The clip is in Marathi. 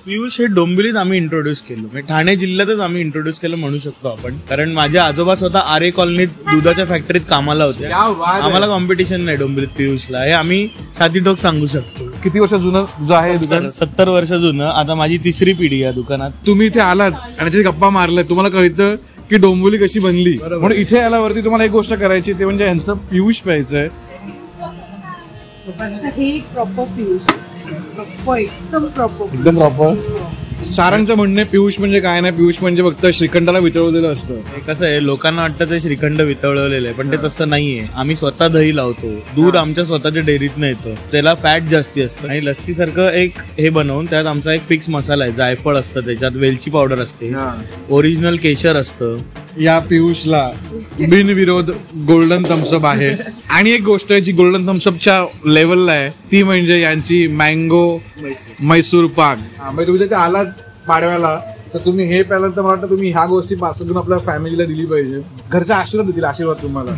पियुष हे डोंबिवलीत आम्ही इंट्रोड्यूस केलं, म्हणजे ठाणे जिल्ह्यातच आम्ही इंट्रोड्यूस केलं म्हणू शकतो आपण. कारण माझे आजोबा स्वतः आरे कॉलनीत दुधाच्या फॅक्टरीत कामाला होते. आम्हाला कॉम्पिटिशन नाही डोंबिवलीत पियुषला, हे आम्ही छातीठोक सांगू शकतो. किती वर्ष जुनं जो आहे दुकान? 70 वर्ष जुनं. आता माझी 3री पिढी या दुकानात. तुम्ही इथे आलात आणि त्याची गप्पा मारलात, तुम्हाला कळतं की डोंबिवली कशी बनली. म्हणून इथे आल्यावरती तुम्हाला एक गोष्ट करायची, ते म्हणजे यांचं पियुष प्यायचंय. हे प्रॉपर पियुष, एकदम प्रॉपर. सारांचं म्हणणं पियुष म्हणजे काय नाही, पियुष म्हणजे फक्त श्रीखंडाला वितळवलेलं असतं. हे कसं आहे, लोकांना वाटतं ते श्रीखंड वितळवलेलं आहे, पण ते तसं नाहीये. आम्ही स्वतः दही लावतो, दूध आमच्या स्वतःच्या डेअरीतनं येतं, त्याला फॅट जास्ती असतं. आणि लस्सी सारखं एक हे बनवून त्यात आमचा एक फिक्स मसाला आहे. जायफळ असतं त्याच्यात, वेलची पावडर असते, ओरिजिनल केशर असतं. या पियुषला बिनविरोध गोल्डन थम्सअप आहे. आणि एक गोष्ट आहे जी गोल्डन थम्सअपच्या लेवलला आहे, ती म्हणजे यांची मँगो मैसूर पाक. म्हणजे तुम्ही जर आलात पाडव्याला तर तुम्ही हे प्यायल्यानंतर मला वाटतं तुम्ही ह्या गोष्टी पार्सल करून आपल्या फॅमिलीला दिली पाहिजे. घरचा आशीर्वाद देतील, आशीर्वाद तुम्हाला.